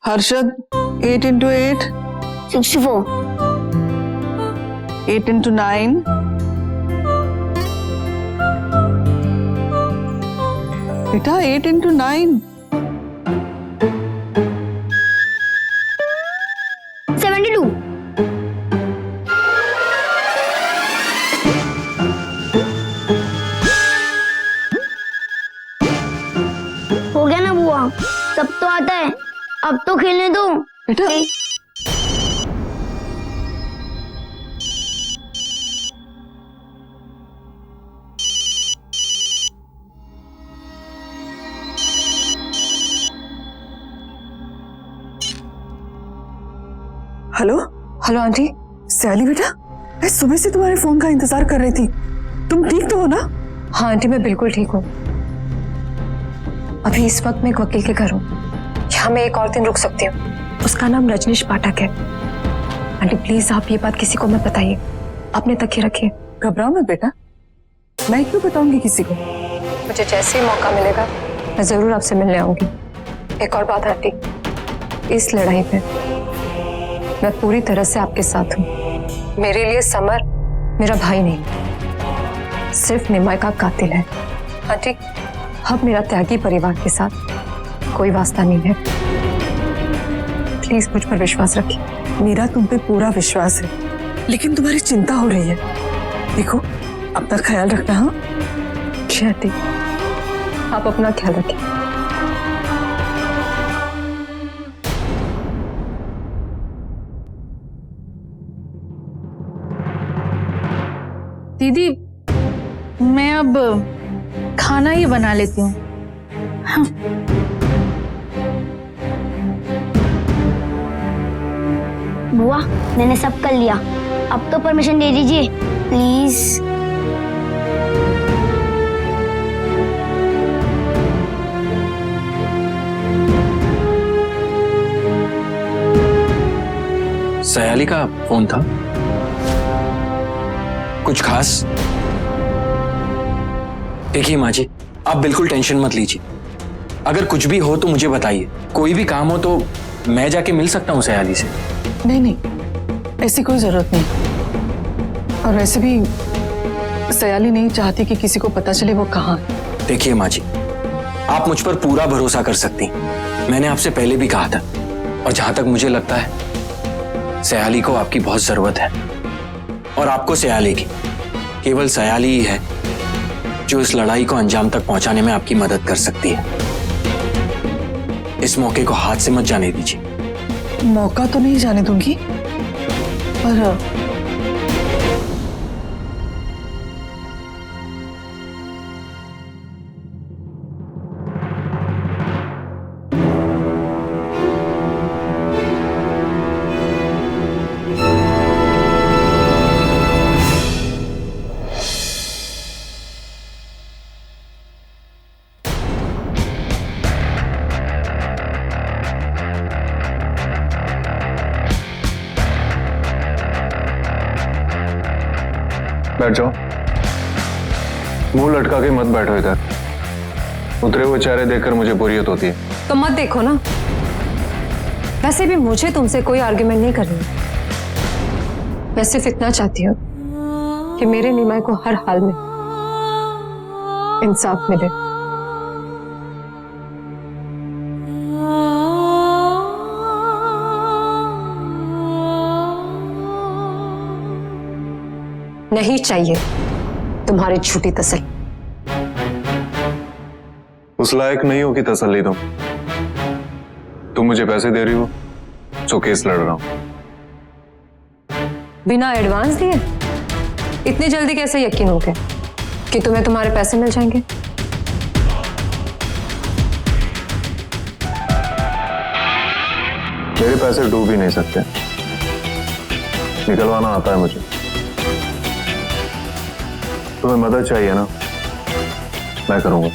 Harshad 8 into 8 64 8 into 9 बेटा 8 into 9 72 हो गया ना बुआ, सब तो आता है, अब तो खेलने दो बेटा। Hello hello aunty. सयाली बेटा, मैं सुबह से तुम्हारे फोन का इंतजार कर रही थी। तुम ठीक तो हो ना? हाँ आंटी, मैं बिल्कुल ठीक हूँ। अभी इस वक्त मैं एक वकील के घर हूँ। यहाँ मैं एक और दिन रुक सकती हूँ। उसका नाम रजनीश पाठक है। आंटी प्लीज आप ये बात किसी को मत बताइए, अपने तक ही रखिए। घबराओ मत बेटा, मैं क्यों बताऊंगी किसी को। मुझे जैसे ही मौका मिलेगा मैं जरूर आपसे मिलने आऊंगी। एक और बात आंटी, इस लड़ाई में मैं पूरी तरह से आपके साथ हूँ। मेरे लिए समर मेरा भाई नहीं, सिर्फ निमाय का कातिल है। आंटी अब मेरा त्यागी परिवार के साथ कोई वास्ता नहीं है। प्लीज मुझ पर विश्वास रखिए। मेरा तुम पे पूरा विश्वास है, लेकिन तुम्हारी चिंता हो रही है। देखो अपना ख्याल रखना। हाँ जी आंटी, आप अपना ख्याल रखिए। दीदी मैं अब खाना ही बना लेती हूँ। हाँ। बुआ मैंने सब कर लिया, अब तो परमिशन दे दीजिए प्लीज। सयाली का फोन था? कुछ खास? देखिए माँ जी, आप बिल्कुल टेंशन मत लीजिए। अगर कुछ भी हो तो मुझे बताइए। कोई भी काम हो तो मैं जाके मिल सकता हूँ सयाली से। नहीं नहीं, ऐसी कोई जरूरत नहीं। और वैसे भी सयाली नहीं चाहती कि किसी को पता चले वो कहाँ है। देखिए माँ जी, आप मुझ पर पूरा भरोसा कर सकती हैं। मैंने आपसे पहले भी कहा था, और जहां तक मुझे लगता है सयाली को आपकी बहुत जरूरत है। और आपको सयाली की, केवल सयाली ही है जो इस लड़ाई को अंजाम तक पहुंचाने में आपकी मदद कर सकती है। इस मौके को हाथ से मत जाने दीजिए। मौका तो नहीं जाने दूंगी, पर बैठ जाओ। मुंह लटका के मत बैठो इधर। उतरे हुए चेहरे देखकर मुझे बोरियत होती है। तो मत देखो ना। वैसे भी मुझे तुमसे कोई आर्ग्यूमेंट नहीं करनी। मैं सिर्फ इतना चाहती हूँ कि मेरे निमाय को हर हाल में इंसाफ मिले। नहीं चाहिए तुम्हारी झूठी तसल्ली। उस लायक नहीं हो कि तसल्ली दो। तुम मुझे पैसे दे रही हो, सो केस लड़ रहा हूं। बिना एडवांस दिए इतनी जल्दी कैसे यकीन हो गया कि तुम्हें तुम्हारे पैसे मिल जाएंगे? मेरे पैसे डूब ही नहीं सकते, निकलवाना आता है मुझे। तुम्हें मदद चाहिए ना, मैं करूंगा।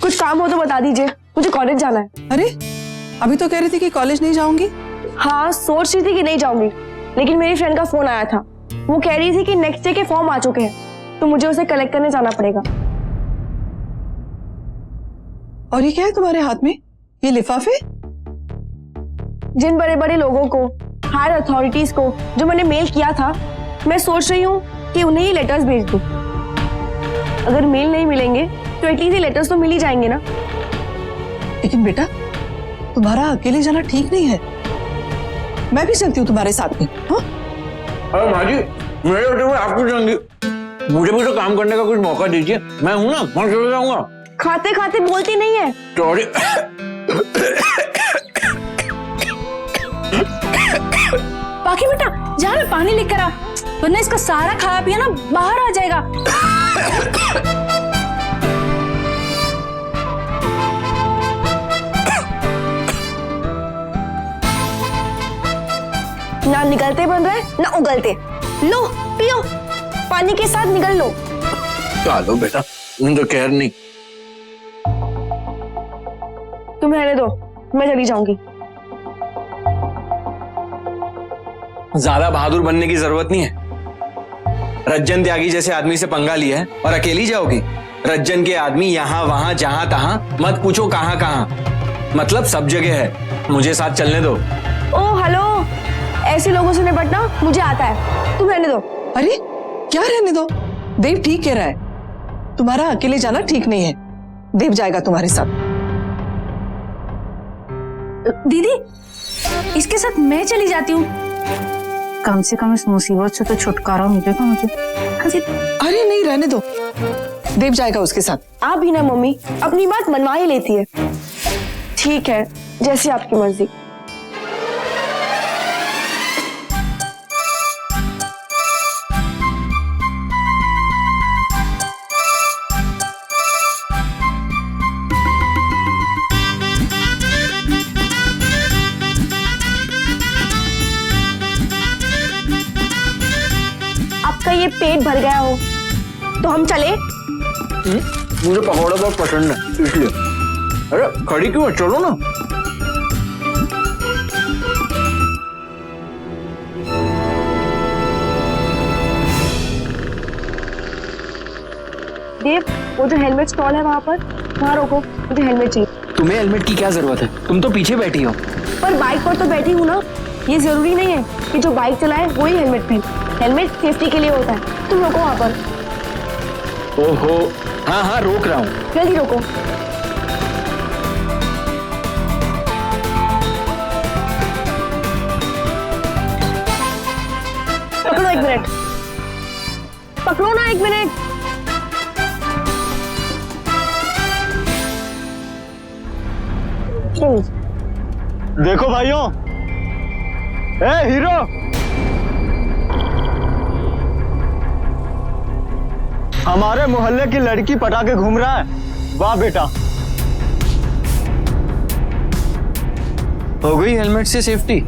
कुछ काम हो तो बता दीजिए, मुझे कॉलेज जाना है। अरे अभी तो कह रही थी कि कॉलेज नहीं जाऊंगी। हाँ सोच रही थी कि नहीं जाऊंगी, लेकिन मेरी फ्रेंड का फोन आया था। वो कह रही थी कि नेक्स्ट डे के फॉर्म आ चुके हैं, तो मुझे उसे कलेक्ट करने जाना पड़ेगा। और ये क्या है तुम्हारे हाथ में? ये लिफाफे? जिन बड़े बड़े लोगों को, हायर अथॉरिटीज को जो मैंने मेल किया था, मैं सोच रही हूँ कि उन्हें ही लेटर्स भेज दूँ। अगर मेल नहीं मिलेंगे तो एटलीस्ट ये लेटर्स तो मिल ही जाएंगे ना। लेकिन बेटा, तुम्हारा अकेले जाना ठीक नहीं है। मैं भी चलती हूँ तुम्हारे साथ में। हाँ? अरे माँ जी, मेरे होटल में आप क्यों जाएंगी? मुझे भी तो काम करने का कुछ मौका दीजिए। मैं हूं ना, मैं चले जाऊंगा। खाते खाते बोलती नहीं है। सॉरी। बाकी बेटा जा ना पानी लेकर आ, वरना इसका सारा खाया पिया ना बाहर आ जाएगा। ना निगलते बन रहे ना उगलते। लो पियो, पानी के साथ निगल लो। चलो बेटा, तुम तो खैर नहीं। तुम रहने दो, मैं चली जाऊंगी। ज्यादा बहादुर बनने की जरूरत नहीं है। रज्जन त्यागी जैसे आदमी से पंगा लिया है और अकेली जाओगी? रज्जन के आदमी यहाँ वहां जहां तहां, मत पूछो कहां कहां, मतलब सब जगह है। मुझे साथ चलने दो। ओ हेलो, ऐसे लोगों से निपटना मुझे आता है, तुम रहने दो। अरे क्या रहने दो? देव ठीक कह रहा है, तुम्हारा अकेले जाना ठीक नहीं है। देव जाएगा तुम्हारे साथ। दीदी, इसके साथ मैं चली जाती हूँ, कम से कम इस मुसीबत से तो छुटकारा मिलेगा मुझे। हाँ जी। अरे नहीं, रहने दो, देव जाएगा उसके साथ। आप भी ना मम्मी अपनी बात मनवा ही लेती है। ठीक है, जैसी आपकी मर्जी। आपका ये पेट भर गया हो तो हम चले? मुझे पकौड़ा बहुत पसंद है इसलिए। अरे खड़ी क्यों है, चलो ना। देव, वो जो हेलमेट स्टॉल है वहाँ रोको, मुझे हेलमेट चाहिए। तुम्हें हेलमेट की क्या जरूरत है? तुम तो पीछे बैठी हो। पर बाइक पर तो बैठी हूँ ना, ये जरूरी नहीं है कि जो बाइक चलाए वो ही हेलमेट पहने। हेलमेट सेफ्टी के लिए होता है। तुम रोको वहाँ पर। ओहो, हाँ हाँ रोक रहा हूँ। जल्दी रोको। पकड़ो 1 मिनट, पकड़ो ना 1 मिनट। देखो भाइयों, ए हीरो, हमारे मोहल्ले की लड़की पटा के घूम रहा है। वाह बेटा। हो गई हेलमेट से सेफ्टी?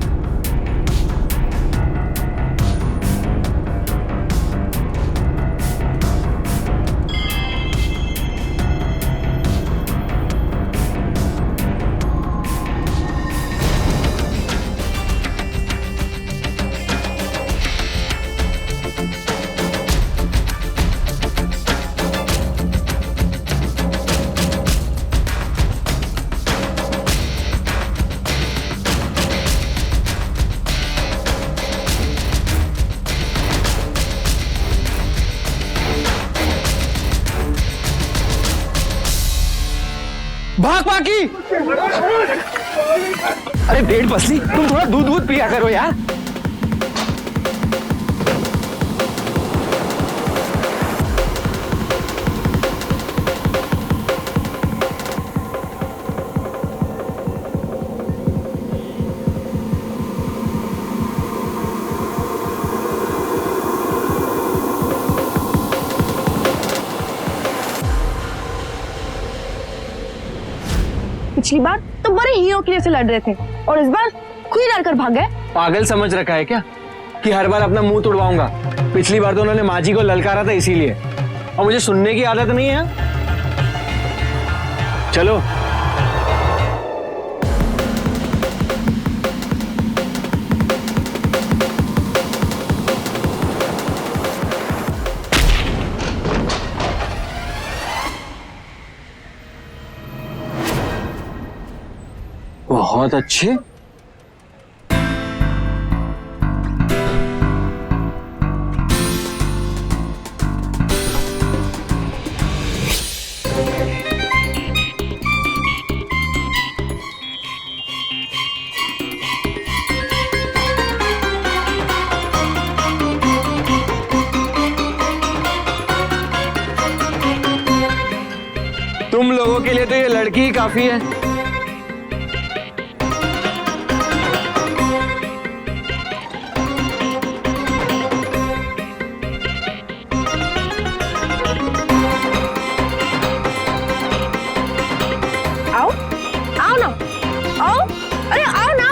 भाग बाकी। अरे डेढ़ पसली, तुम थोड़ा दूध पिया करो यार। पिछली बार तो बड़े हीरो के जैसे लड़ रहे थे और इस बार खुद ही डरकर भाग गए। पागल समझ रखा है क्या कि हर बार अपना मुंह तोड़वाऊंगा? पिछली बार तो उन्होंने माँ जी को ललकारा था इसीलिए, और मुझे सुनने की आदत नहीं है। चलो बहुत अच्छे। तुम लोगों के लिए तो ये लड़की ही काफी है। आओ आओ ना, आओ, अरे आओ ना।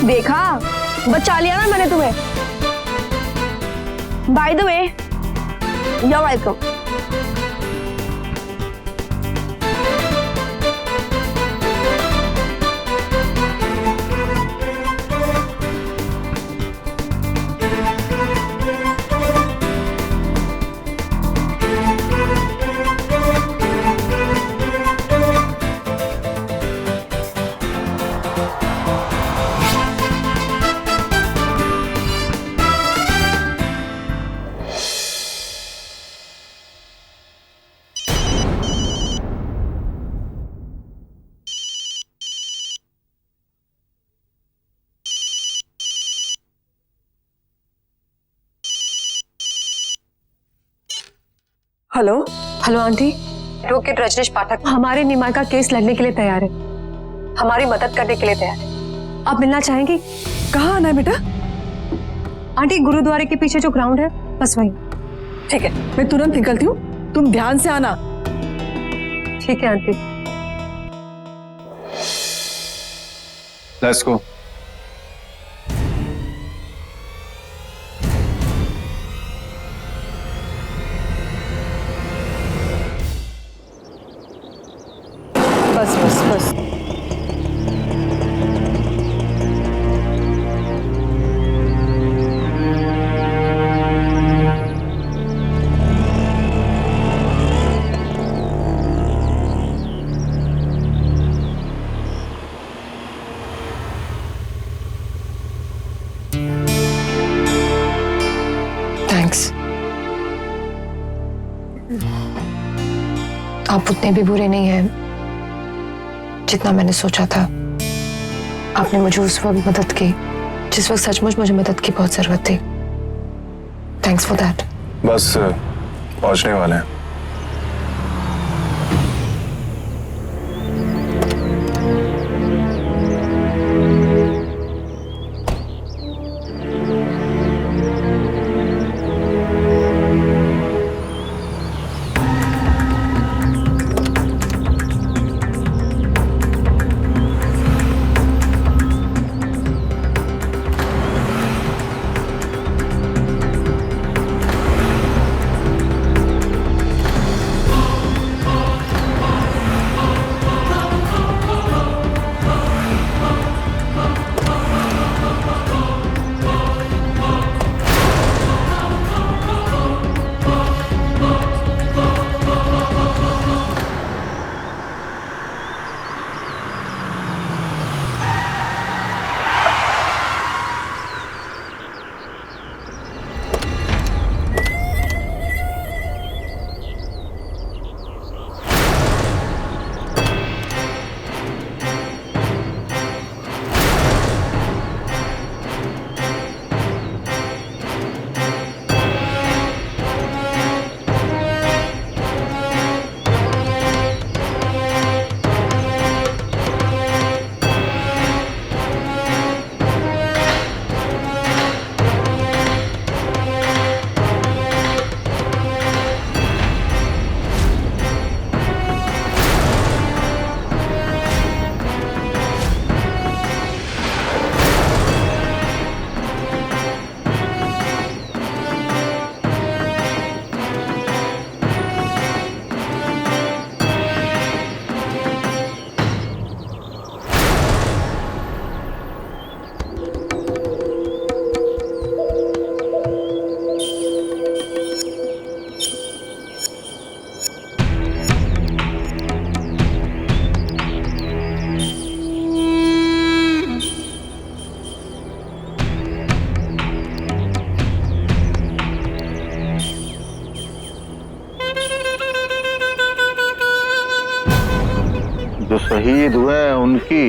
देखा, बचा लिया ना मैंने तुम्हें। By the way, you're welcome। Hello. Hello aunty, advocate Rajneesh Pathak हमारे निमाय का केस लड़ने के लिए तैयार है, हमारी मदद करने के लिए तैयार है। आप मिलना चाहेंगी? कहाँ आना है बेटा? आंटी, गुरुद्वारे के पीछे जो ग्राउंड है, बस वही। ठीक है, मैं तुरंत निकलती हूँ, तुम ध्यान से आना। ठीक है आंटी। Let's go. बस बस बस। थैंक्स। आप उतने भी बुरे नहीं हैं जितना मैंने सोचा था। आपने मुझे उस वक्त मदद की जिस वक्त सचमुच मुझे मदद की बहुत जरूरत थी। Thanks for that. बस पहुंचने वाले हैं। शहीद हुए उनकी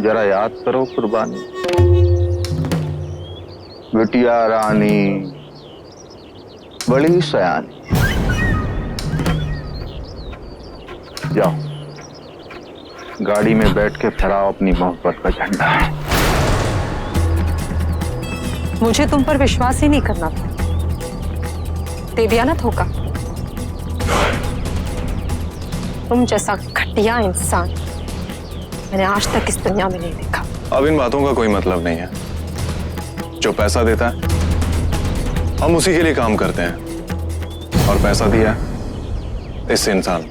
जरा याद करो कुर्बानी। बिटिया रानी बड़ी सयानी। जाओ गाड़ी में बैठ के फहराओ अपनी मोहब्बत का झंडा। मुझे तुम पर विश्वास ही नहीं करना था, दे दिया ना धोखा। तुम जैसा घटिया इंसान मैंने आज तक इस दुनिया में नहीं देखा। अब इन बातों का कोई मतलब नहीं है। जो पैसा देता है हम उसी के लिए काम करते हैं, और पैसा दिया इससे इंसान।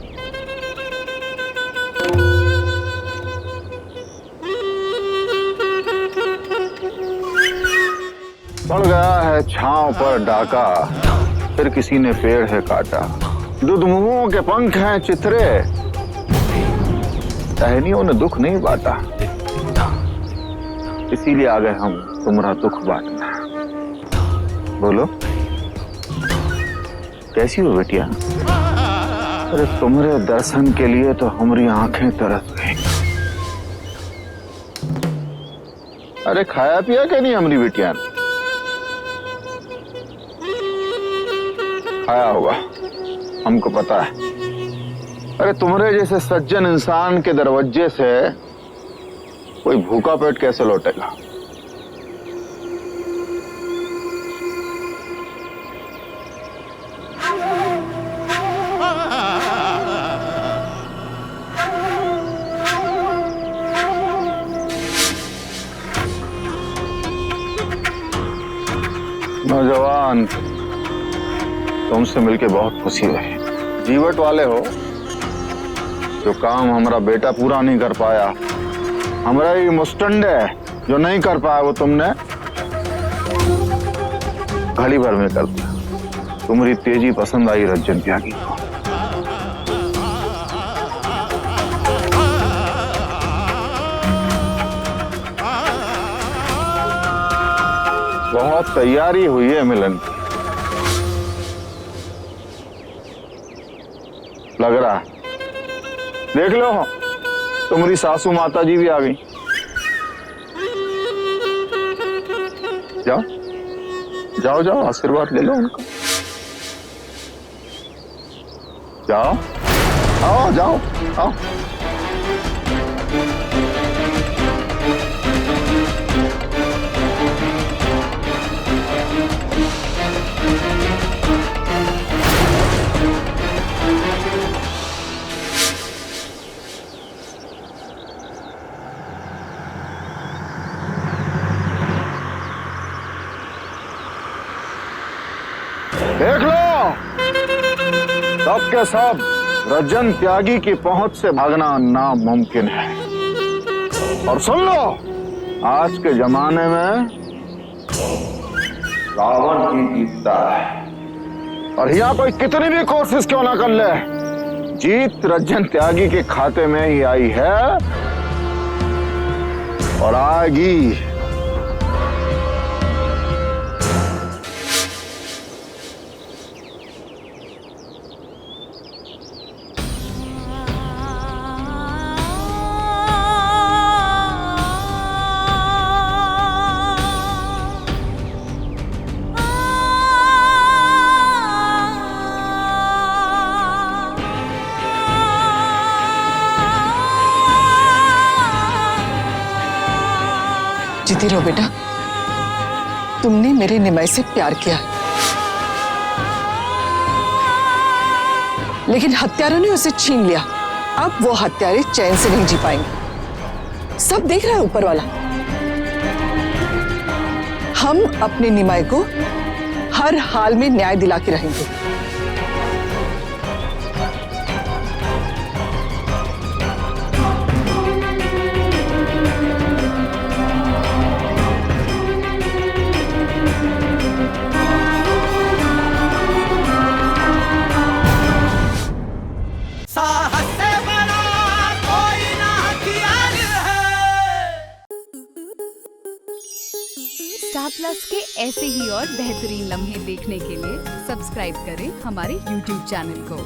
पड़ गया है छांव पर डाका, फिर किसी ने पेड़ है काटा। दुधमुओं के पंख हैं चित्रे, टहनियों ने दुख नहीं बांटा। इसीलिए आ गए हम तुम्हारा दुख बांटना। बोलो कैसी हो बेटिया? अरे तुम्हारे दर्शन के लिए तो हमारी आंखें तरस गई। अरे खाया पिया क्या नहीं हमारी बेटिया ने? खाया होगा, हमको पता है। अरे तुम्हारे जैसे सज्जन इंसान के दरवाजे से कोई भूखा पेट कैसे लौटेगा? नौजवान, तुमसे मिलके बहुत खुशी हुई। जीवट वाले हो, जो काम हमारा बेटा पूरा नहीं कर पाया, हमारा ये मुस्टंडे जो नहीं कर पाया, वो तुमने घड़ी भर में कर दिया। तुम्हारी तेजी पसंद आई रंजन त्यागी को। बहुत तैयारी हुई है मिलन की, लग रहा। देख लो तुम्हारी सासू माता जी भी आ गई। जाओ जाओ जाओ, आशीर्वाद ले लो उनका। जाओ आओ, जाओ आओ। देख लो सब के सब रंजन त्यागी की पहुंच से भागना नामुमकिन है। और सुन लो, आज के जमाने में रावण ही जीतता है। और यहाँ कोई कितनी भी कोशिश क्यों ना कर ले, जीत रंजन त्यागी के खाते में ही आई है और आएगी। जीती रहो बेटा, तुमने मेरे निमाई से प्यार किया, लेकिन हत्यारों ने उसे छीन लिया। अब वो हत्यारे चैन से नहीं जी पाएंगे। सब देख रहा है ऊपर वाला। हम अपने निमाई को हर हाल में न्याय दिला के रहेंगे। स्टार प्लस के ऐसे ही और बेहतरीन लम्हे देखने के लिए सब्सक्राइब करें हमारे YouTube चैनल को।